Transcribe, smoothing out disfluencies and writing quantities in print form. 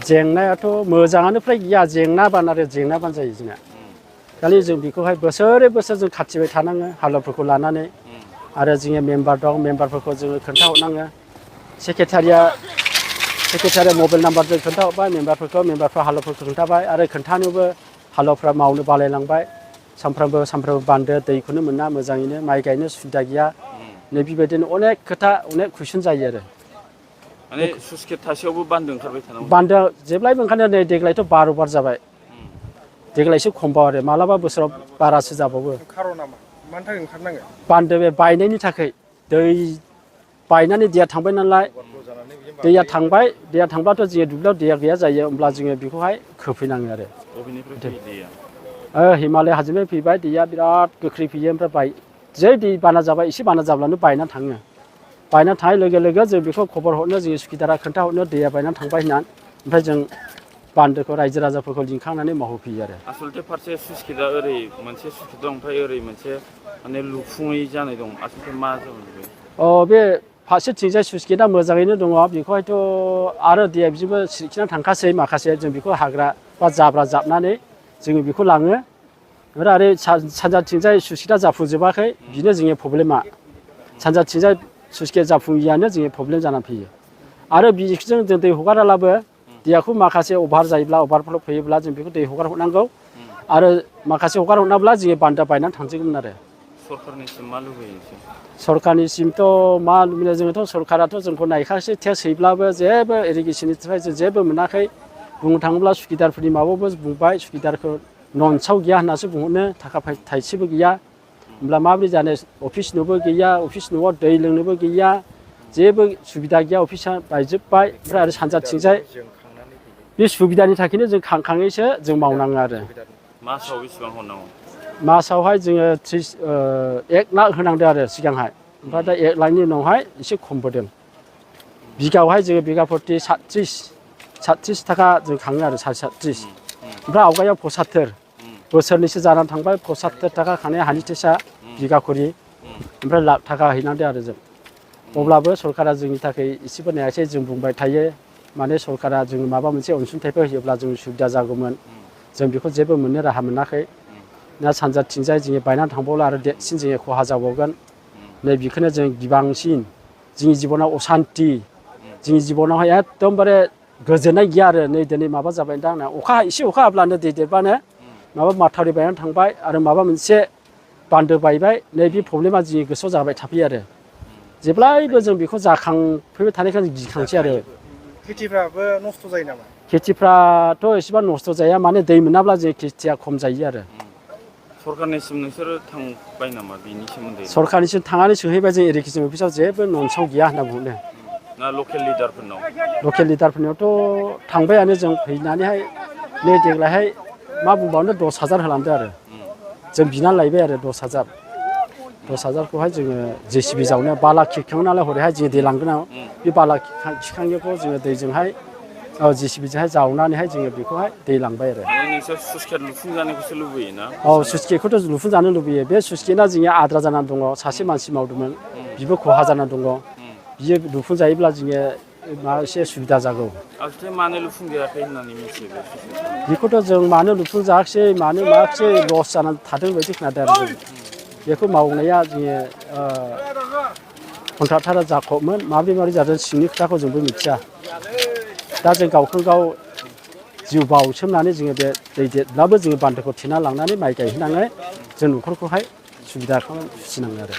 जेंनायाथ' मोजाङानो फ्राय गैया जेंनाबान आरो जेंनाबान जायो जोंना खालि जों बेखौहाय बोसोरै बोसोर जों खाथिबाय थानाङो हालौफोरखौ लानानै आरो जोङो मेम्बार दं मेम्बारफोरखौ जोङो खोन्थाहरनाङो सेक्रेटारिया मबाइल नाम्बारजों खोन्थाहरबाय मेम्बारफ्रा हालौफोरखौ खोन्थाबाय आरो खोन्थानोबो हालौफ्रा मावनो बालायलांबाय सानफ्रामबो बान्दो दैखौनो मोना मोजाङैनो माइ गायनो सुबिदा गैया नै बेबायदिनो अनेक खोथा अनेक कुइसन जायो आरो माने सुइस गेट थासेयावबो बान्दो ओंखारबाय थानांगौ बान्दो जेब्लायबो ओंखारनाया नै देग्लायथ' 12 बार जाबाय देग्लायसो खमबाव आरो मालाबा बोसोराव बारासो जाबावो खार'ना मा मानि थाखाय ओंखारनांगो बान्दो बे बायनायनि थाखाय दै बायनानै दैया थांबाय नालाय दैया थांब्लाथ' जोङो दुब्लियाव दैया गैया जायो होमब्ला जोङो बेखौहाय खोफैनाङो आरो बबेनिफ्राय फैयो दैया हिमालय हाजोनिफ्राय फैबाय दैया बिराद गोख्रै फैयो ओमफ्राय जै दै बाना जाबाय एसे बाना जाब्लानो बायनानै थाङो बायनानै थांनाय लोगो लोगो जों बेखौ खबर हरनो जोङो सुखिदारा खोन्थाहरनो दैया बायनानै थांबाय होननानै ओमफ्राय जों बान्दोखौ रायजो राजाफोरखौ लिंखांनानै मावहोफैयो आरो आसलथे फारसे सुइस गेटआ ओरै मोनसे सुइस गेट दं ओमफ्राय ओरै मोनसे माने लुफुङै जानाय दं आसलथे मा जाबाय बे फारसेथिंजाय सुइस गेटआ मोजाङैनो दङ बेखौहायथ' आरो दैया बिदिबो सिरिखिनानै थांखासै माखासे जों बेखौ हाग्रा बा जाब्रा जाबनानै जोङो बेखौ लाङो आरो सानजाथिंजाय सुइस गेटआ जाफुंजोबाखै बिनो जोंनि प्रब्लेमा सानजाथिंजाय सुइस गेट जाफुङियानो जोंनि प्रब्लेम जानानै फैयो आरो बिजों जों दै हगारालाबो दैयाखौ माखासे अभार जायोब्ला अभारफ्ल' फैयोब्ला जों बेखौ दै हगार हरनांगौ आरो माखासे हगार हरनांब्ला जोङो बान्दो बायनानै थांजोबगोन आरो सरखारनिसिम मा लुबैयो सरखारनिसिमथ' मा लुबैनो जोङोथ' सरखाराथ' जोंखौ नायखासै टेस्ट हैब्लाबो जेबो इरिगेसननिफ्राय जों जेबो मोनाखै बुंनो थाङोब्ला सुखिदारफोरनि माबायावबो बुंबाय सुखिदारखौ नन्सआव गैया होननासो बुंहरनो थाखा थाइसेबो गैया होमब्ला माबोरै जानो अफिस न'बो गैया अफिस न'आव दै लोंनोबो गैया जेबो सुबिदा गैया अफिसा बायजोब्बाय ओमफ्राय आरो सानजाथिंजाय बे सुबिदानि थाखायनो जों खांखाङैसो जों मावनाङो आरो मासाव बेसेबां हरनांगौ मासावहाय जोङो 1 लाख होनांदों आरो सिगांहाय ओमफ्राय दा 1 लाखनि उनावहाय एसे खमबोदों बिगायावहाय जोङो बिगा प्रति 37 थाखा जों खाङो आरो 37 ओमफ्राय आवगायाव 75 बोसोरनैसो जानानै थांबाय 75 थाखा खांनाय हानि टेस्टआ बिगा खरि ओमफ्राय लाख थाखा हैनांदों आरो जों अब्लाबो सरकारा जोंनि थाखाय एसेबो नायासै जों बुंबाय थायो माने सरकारा जों माबा मोनसे अनसुंथाइफोर होयोब्ला जों सुबिदा जागौमोन जों बेखौ जेबो मोननो राहा मोनाखै ना सानजाथिंजाय जोङो बायनानै थांबावला आरो देरसिन जोङो खहा जाबावगोन नै बेखौनो जों गिबांसिन जोंनि जिबनाव असान्ति जोंनि जिबनावहाय एकदमबारे गोजोननाय गैया आरो नै दिनै माबा जाबाय दा आंना एसे अखा हाब्लानो दै देरबानो माबा माथावरि बायनानै थांबाय आरो माबा मोनसे बान्दो बायबाय नै बे प्रब्लेमा जोंनि गोसोआव जाबाय थाफैयो आरो जेब्लायबो जों बेखौ जाखांफैबाय थानायखौ जों गिखांसै आरो खेथिफ्राबो नस्थ' जायो नामा खेथिफ्राथ' एसेबां नस्थ' जाया माने दै मोनाब्ला जों खेथिया खम जायो आरो सरखारनिसिम नोंसोरो थांबाय नामा बेनि सोमोन्दै सरखारनिसिम थांनानै सोंहैबाय जों इरिगेसन अफिसाव जेबो नन्सआव गैया होनना बुंदों ना लकेल लिडारफोरनियावथ' थांबायानो जों फैनानैहाय नै देग्लायहाय मा बुंबावनो 10,000 होलांदों आरो जों बिनानै लायबाय आरो 10,000खौहाय जोङो JCB जावनो बाला खिखाङो नालाय हरैहाय जोङो दै लांगोन बे बाला खिखांनायखौ जोङो दैजोंहाय JCBजोंहाय जावनानैहाय जोङो बेखौहाय दै लांबाय आरो नोंसोर सुइस गेट लुफुंजानायखौसो लुबैयो ना सुइस गेटखौथ' लुफुंजानो लुबैयो बे सुइस गेटआ जोंनिया आद्रा जानानै दङ सासे मानसि मावदोंमोन बिबो खहा जानानै दङ बियो लुफुंजायोब्ला जोङो एसे सुबिदा जागौ मानो लुफुंजायाखै होननानै मिथियो बेखौथ' जों मानो लुफुंजायाखिसै मानो मायाखिसै लस जानानै थादों बायदि खोनादों आरो जों बेखौ मावनाया जोङो कन्ट्राक्टरा जाखबमोन माबोरै जादों सिंनि खोथाखौ जोंबो मिथिया दा जों गावखौ गाव जिउ बावसोमनानै जोङो बे दै देरब्लाबो जोङो बान्दोखौ थेना लांनानै माइ गायहैनानै जों न'खरखौहाय सुबिदा फिसिनाङो आरो